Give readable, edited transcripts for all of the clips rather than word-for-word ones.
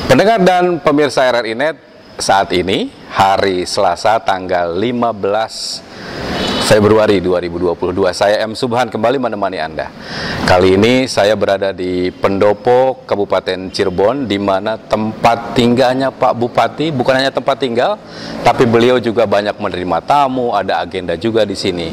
Pendengar dan pemirsa RRI Net, saat ini hari Selasa tanggal 15 Februari 2022, saya M. Subhan kembali menemani Anda. Kali ini saya berada di Pendopo, Kabupaten Cirebon, di mana tempat tinggalnya Pak Bupati. Bukan hanya tempat tinggal, tapi beliau juga banyak menerima tamu, ada agenda juga di sini.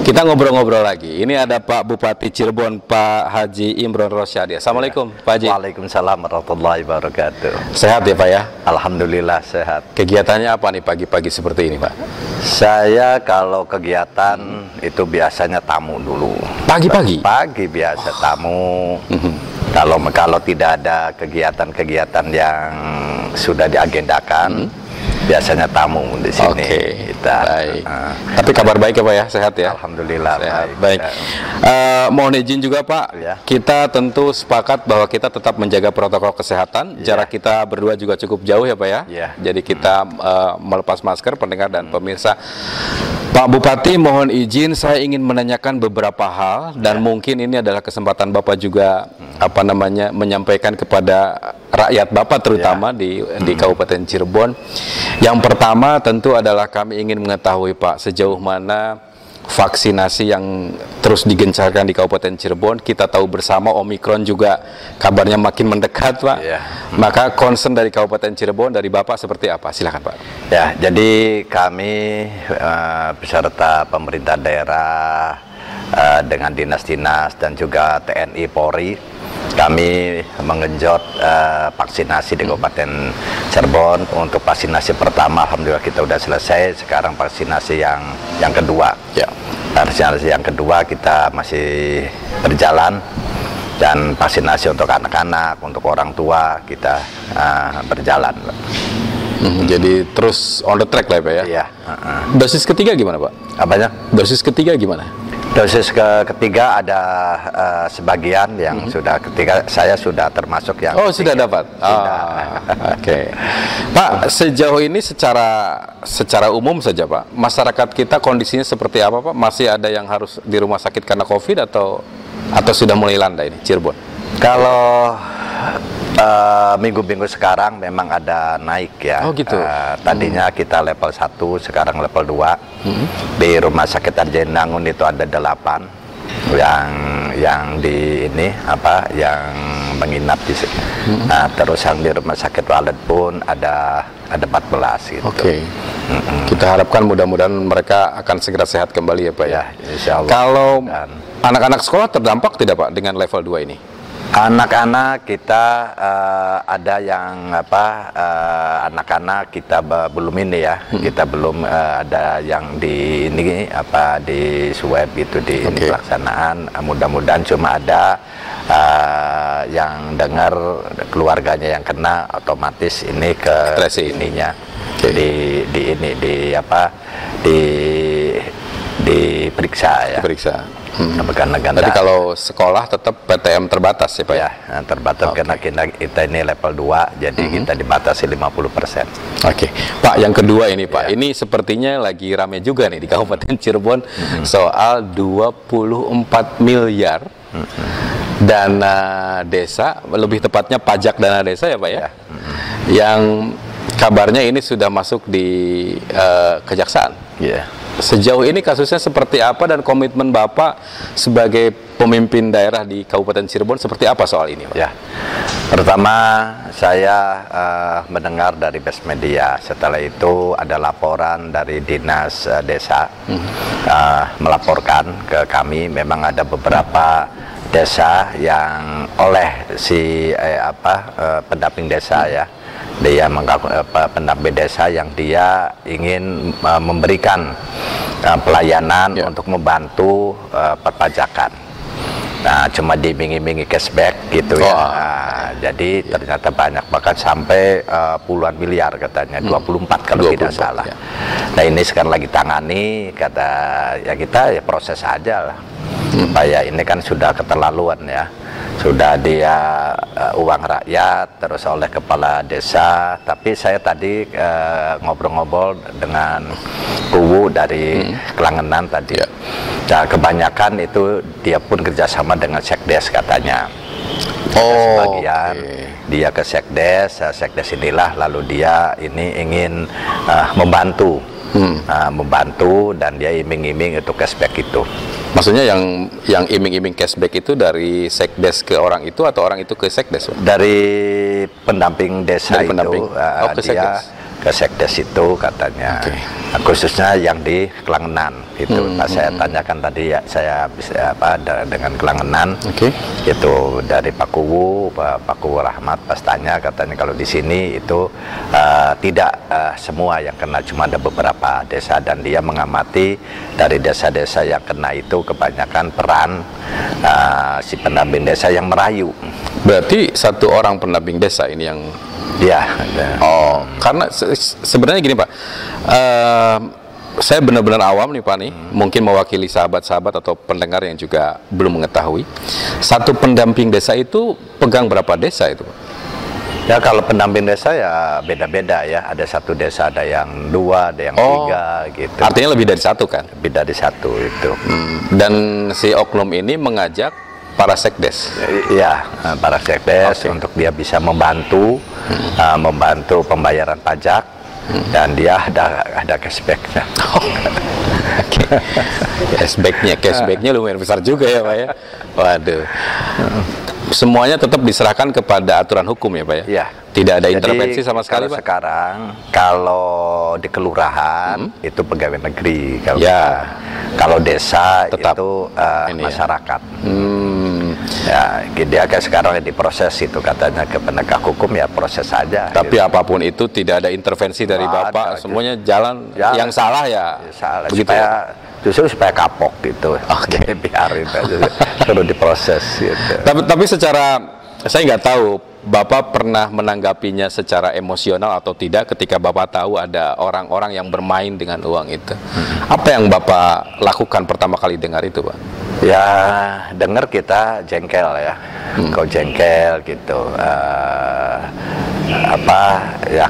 Kita ngobrol-ngobrol lagi. Ini ada Pak Bupati Cirebon, Pak Haji Imron Rosyadi. Assalamualaikum, Pak Haji. Waalaikumsalam warahmatullahi wabarakatuh. Sehat ya, Pak ya? Alhamdulillah sehat. Kegiatannya apa nih pagi-pagi seperti ini, Pak? Saya kalau kegiatan itu biasanya tamu dulu. Pagi-pagi? Pagi biasa tamu. Kalau tidak ada kegiatan-kegiatan yang sudah diagendakan, biasanya tamu di sini. Oke, kita. baik. Tapi kabar baik ya Pak ya, sehat ya? Alhamdulillah Sehat. baik. Baik. Mohon izin juga Pak, Ya. kita tentu sepakat bahwa kita tetap menjaga protokol kesehatan. Ya. Jarak kita berdua juga cukup jauh ya Pak ya. Ya. Jadi kita melepas masker, pendengar dan pemirsa. Pak Bupati, mohon izin saya ingin menanyakan beberapa hal dan mungkin ini adalah kesempatan Bapak juga menyampaikan kepada rakyat Bapak terutama di Kabupaten Cirebon. Yang pertama tentu adalah kami ingin mengetahui Pak, sejauh mana vaksinasi yang terus digencarkan di Kabupaten Cirebon. Kita tahu bersama Omikron juga kabarnya makin mendekat Pak. Ya. Maka concern dari Kabupaten Cirebon dari Bapak seperti apa? Silakan Pak. Ya, jadi kami beserta pemerintah daerah dengan dinas-dinas dan juga TNI Polri, kami mengenjot vaksinasi di Kabupaten Cirebon. Untuk vaksinasi pertama alhamdulillah kita sudah selesai. Sekarang vaksinasi yang kedua. Ya. Vaksinasi yang kedua kita masih berjalan, dan vaksinasi untuk anak-anak, untuk orang tua kita berjalan. Jadi terus on the track lah Pak ya. Iya. Dosis ketiga gimana Pak? Apanya? Dosis ketiga gimana? Dosis ketiga ada sebagian yang sudah ketiga, saya sudah termasuk yang Oh, ketiga. sudah dapat. Oke. Pak, sejauh ini secara umum saja Pak, masyarakat kita kondisinya seperti apa Pak? Masih ada yang harus di rumah sakit karena Covid atau sudah mulai landai ini Cirebon? Kalau minggu-minggu sekarang memang ada naik ya. Oh gitu. Tadinya kita level 1, sekarang level 2. Di Rumah Sakit Arjayinangun itu ada 8 yang di ini yang menginap di sini. Nah, terus yang di Rumah Sakit Walet pun ada 14 gitu. Oke. Kita harapkan mudah-mudahan mereka akan segera sehat kembali ya Pak ya. Insya Allah. Kalau anak-anak sekolah terdampak tidak Pak dengan level 2 ini? Anak-anak kita ada yang anak-anak kita belum ini ya, kita belum ada yang di ini di swab itu di ini pelaksanaan. Mudah-mudahan cuma ada yang dengar keluarganya yang kena, otomatis ini ke ininya. Jadi diperiksa ya. Diperiksa. Tapi kalau sekolah tetap PTM terbatas ya Pak? Ya, terbatas karena kita ini level 2, jadi kita dibatasi 50%. Oke. Pak, yang kedua ini Pak, ini sepertinya lagi rame juga nih di Kabupaten Cirebon soal 24 miliar dana desa, lebih tepatnya pajak dana desa ya Pak ya, yang kabarnya ini sudah masuk di kejaksaan. Sejauh ini kasusnya seperti apa dan komitmen Bapak sebagai pemimpin daerah di Kabupaten Cirebon seperti apa soal ini Pak? Ya, pertama saya mendengar dari best media, setelah itu ada laporan dari dinas desa melaporkan ke kami, memang ada beberapa desa yang oleh si pendamping desa ya, dia pendamping desa yang dia ingin memberikan pelayanan untuk membantu perpajakan. Nah, cuma diiming-imingi cashback gitu ya. Jadi ternyata banyak, bahkan sampai puluhan miliar katanya, 24 kalau tidak salah. Nah, ini sekarang lagi tangani, kata ya kita ya proses aja lah. Supaya ini kan sudah keterlaluan ya. Sudah dia uang rakyat terus oleh kepala desa. Tapi saya tadi ngobrol-ngobrol dengan Kuwu dari Kelangenan tadi. Nah, kebanyakan itu dia pun kerjasama dengan Sekdes katanya. Sebagian dia ke sekdes, sekdes inilah lalu dia ini ingin membantu, membantu dan dia iming-iming itu cashback itu. Maksudnya yang iming-iming cashback itu dari sekdes ke orang itu atau orang itu ke sekdes? Dari pendamping desa dari pendamping. Itu, dia ke sekdes itu katanya. Khususnya yang di Kelangenan itu. Saya tanyakan tadi ya, saya bisa dengan Kelangenan. Itu dari Pak Kuwu Rahmat pas tanya katanya kalau di sini itu tidak semua yang kena, cuma ada beberapa desa dan dia mengamati dari desa-desa yang kena itu kebanyakan peran si pendamping desa yang merayu. Berarti satu orang pendamping desa ini yang karena sebenarnya gini Pak, saya benar-benar awam nih Pak nih, mungkin mewakili sahabat-sahabat atau pendengar yang juga belum mengetahui, satu pendamping desa itu pegang berapa desa itu Pak? Ya kalau pendamping desa ya beda-beda ya, ada satu desa ada yang 2, ada yang 3 gitu. Artinya lebih dari satu kan? Lebih dari 1 itu. Dan si oknum ini mengajak para sekdes? Iya, para sekdes untuk dia bisa membantu, membantu pembayaran pajak, dan dia ada cashbacknya. Cashbacknya lumayan besar juga ya Pak ya. Waduh. Semuanya tetap diserahkan kepada aturan hukum ya Pak ya? Iya. Tidak ada intervensi sama sekali Pak? Sekarang kalau di kelurahan itu pegawai negeri, kalau desa tetap itu masyarakat. Ya, dia kayak sekarang diproses itu katanya ke penegak hukum, ya proses saja. Tapi gitu. Apapun itu tidak ada intervensi dari Bapak, semuanya jalan yang salah ya. Salah. Begitu supaya, justru supaya kapok gitu. Biarin suruh diproses gitu. Tapi secara saya nggak tahu Bapak pernah menanggapinya secara emosional atau tidak ketika Bapak tahu ada orang-orang yang bermain dengan uang itu. Apa yang Bapak lakukan pertama kali dengar itu Pak? Ya dengar kita jengkel ya, kau jengkel gitu,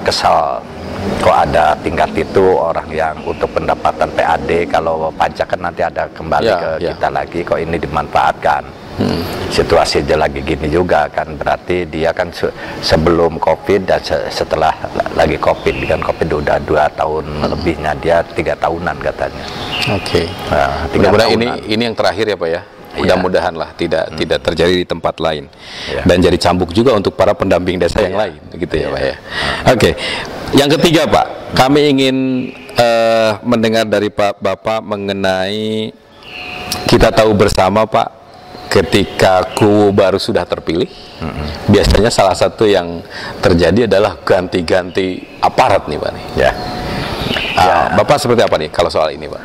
kesal. Kok ada tingkat itu orang yang untuk pendapatan PAD, kalau pajak kan nanti ada kembali ke kita lagi, kok ini dimanfaatkan. Situasi dia lagi gini juga kan, berarti dia kan sebelum COVID dan setelah lagi COVID, kan COVID udah 2 tahun lebihnya, dia 3 tahunan katanya. Mudah-mudahan ini yang terakhir ya Pak ya. Mudah-mudahan lah tidak terjadi di tempat lain dan jadi cambuk juga untuk para pendamping desa yang lain gitu ya Pak ya. Yang ketiga Pak, kami ingin mendengar dari Bapak mengenai, kita tahu bersama Pak, ketika Kuwu baru sudah terpilih, biasanya salah satu yang terjadi adalah ganti-ganti aparat nih Pak nih. Bapak seperti apa nih kalau soal ini Pak?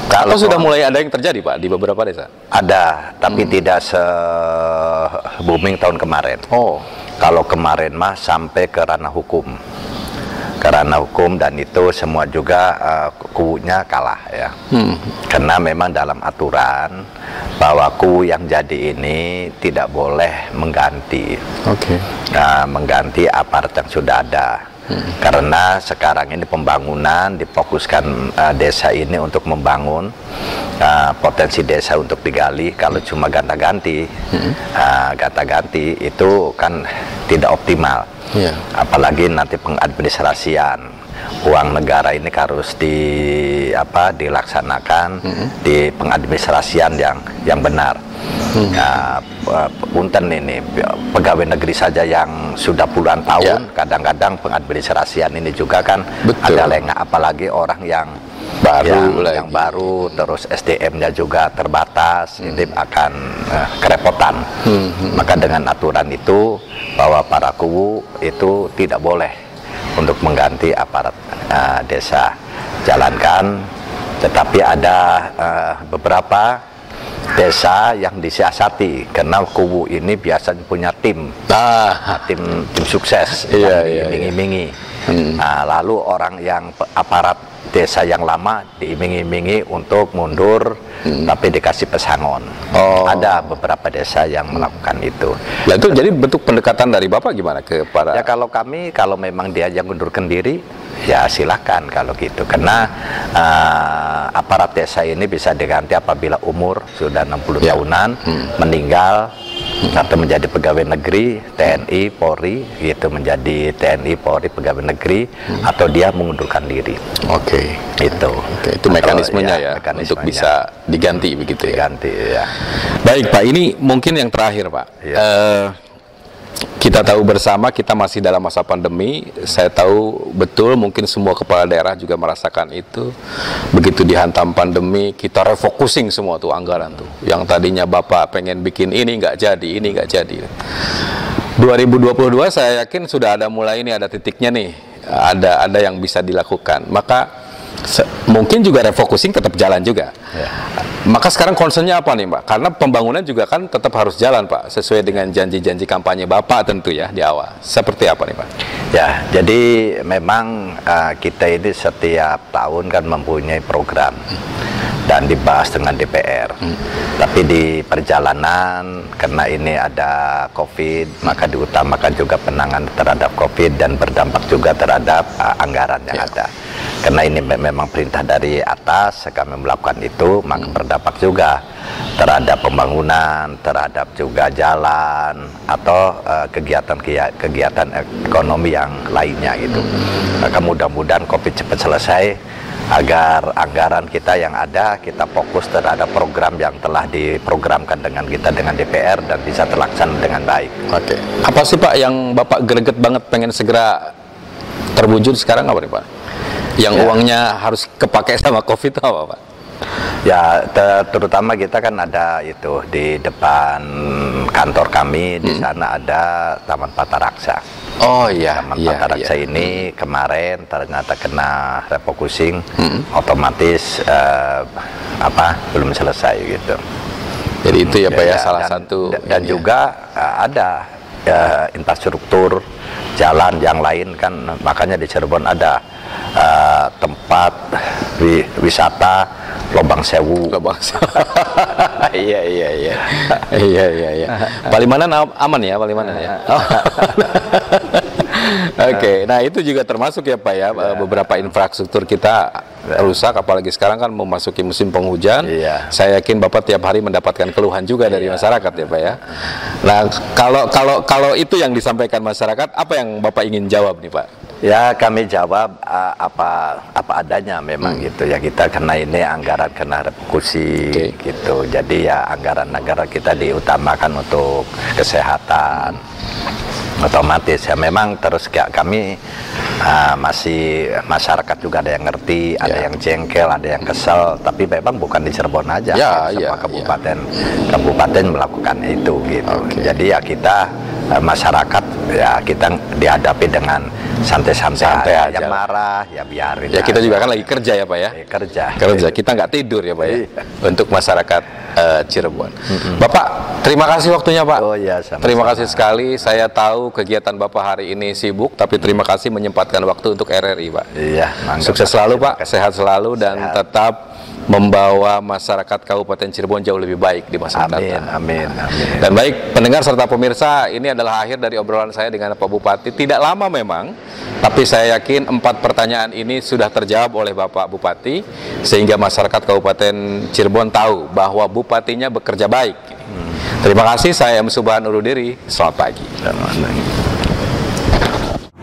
Kalau sudah mulai ada yang terjadi Pak di beberapa desa? Ada, tapi tidak se-booming tahun kemarin. Kalau kemarin mah sampai ke ranah hukum. Dan itu semua juga Kuwunya kalah ya. Karena memang dalam aturan bahwa Kuwu yang jadi ini tidak boleh mengganti. Mengganti aparat yang sudah ada. Karena sekarang ini pembangunan difokuskan desa ini untuk membangun potensi desa untuk digali. Kalau cuma gonta-ganti itu kan tidak optimal. Apalagi nanti pengadministrasian uang negara ini harus dilaksanakan di pengadministrasian yang benar. Punten ini pegawai negeri saja yang sudah puluhan tahun, kadang-kadang pengadministrasian ini juga kan ada lengah, apalagi orang yang baru, terus SDM-nya juga terbatas, ini akan kerepotan. Maka dengan aturan itu bahwa para Kuwu itu tidak boleh untuk mengganti aparat desa, jalankan. Tetapi ada beberapa desa yang disiasati, karena Kuwu ini biasanya punya tim sukses yang diiming-imingi. Lalu orang yang aparat desa yang lama diiming-imingi untuk mundur, tapi dikasih pesangon. Ada beberapa desa yang melakukan itu. Itu jadi bentuk pendekatan dari Bapak gimana ke para? Ya kalau kami, kalau memang dia yang mundurkan diri, ya silakan kalau gitu. Karena aparat desa ini bisa diganti apabila umur sudah 60 tahunan, meninggal, Satu menjadi pegawai negeri TNI Polri, gitu, menjadi TNI Polri pegawai negeri, atau dia mengundurkan diri. Oke. Itu. Oke, itu mekanismenya ya, untuk bisa diganti begitu ya. Diganti ya. Baik Pak, ini mungkin yang terakhir Pak. Iya. Kita tahu bersama kita masih dalam masa pandemi. Saya tahu betul, mungkin semua kepala daerah juga merasakan itu. Begitu dihantam pandemi, kita refocusing semua tuh anggaran tuh. Yang tadinya Bapak pengen bikin ini nggak jadi, ini nggak jadi. 2022 saya yakin sudah ada mulai ini, ada titiknya nih, ada yang bisa dilakukan. Maka mungkin juga refocusing tetap jalan juga. Ya. Maka sekarang concernnya apa nih Pak? Karena pembangunan juga kan tetap harus jalan Pak, sesuai dengan janji-janji kampanye Bapak tentu ya di awal. Seperti apa nih Pak? Ya, jadi memang kita ini setiap tahun kan mempunyai program dan dibahas dengan DPR. Tapi di perjalanan, karena ini ada COVID, maka diutamakan juga penanganan terhadap COVID dan berdampak juga terhadap anggaran yang ada. Karena ini memang perintah dari atas, kami melakukan itu, maka berdampak juga terhadap pembangunan, terhadap juga jalan atau kegiatan ekonomi yang lainnya gitu. Maka mudah-mudahan COVID cepat selesai, agar anggaran kita yang ada, kita fokus terhadap program yang telah diprogramkan dengan kita, dengan DPR, dan bisa terlaksana dengan baik. Oke. Apa sih Pak yang Bapak greget banget pengen segera terwujud sekarang apa nih Pak? Yang uangnya harus kepake sama COVID itu apa Pak? Ya, terutama kita kan ada itu di depan kantor kami, di sana ada Taman Pataraksa. Oh iya, Taman Pataraksa ini kemarin ternyata kena refocusing, otomatis belum selesai gitu. Jadi itu ya Pak ya, salah satu. Dan juga ada infrastruktur jalan yang lain kan, makanya di Cirebon ada tempat wisata Lobang Sewu. Lobang Sewu. Iya. Palimanan aman ya, Palimanan ya. Oke, nah itu juga termasuk ya Pak ya, beberapa infrastruktur kita rusak, apalagi sekarang kan memasuki musim penghujan. Saya yakin Bapak tiap hari mendapatkan keluhan juga dari masyarakat ya Pak ya. Nah, kalau itu yang disampaikan masyarakat, apa yang Bapak ingin jawab nih Pak? Ya, kami jawab apa adanya memang gitu ya, kita karena ini anggaran kena refocusing gitu. Jadi ya anggaran kita diutamakan untuk kesehatan. Otomatis ya memang terus kami masih masyarakat juga ada yang ngerti, ada yang jengkel, ada yang kesel, tapi memang bukan di Cirebon aja, semua kabupaten melakukan itu gitu. Jadi ya kita masyarakat ya kita dihadapi dengan santai-santai aja. Yang marah ya biarin. Ya kita juga kan lagi kerja ya Pak ya. Kerja. Kita nggak tidur ya Pak ya. Untuk masyarakat Cirebon. Bapak, terima kasih waktunya Pak. Oh ya, sama-sama. Terima kasih sekali. Saya tahu kegiatan Bapak hari ini sibuk, tapi terima kasih menyempatkan waktu untuk RRI Pak. Iya. Sukses selalu Pak, sehat selalu dan tetap membawa masyarakat Kabupaten Cirebon jauh lebih baik di masa mendatang. Amin. Dan baik pendengar serta pemirsa, ini adalah akhir dari obrolan saya dengan Pak Bupati. Tidak lama memang, tapi saya yakin 4 pertanyaan ini sudah terjawab oleh Bapak Bupati, sehingga masyarakat Kabupaten Cirebon tahu bahwa bupatinya bekerja baik. Terima kasih, saya M. Subhan undur diri. Selamat pagi.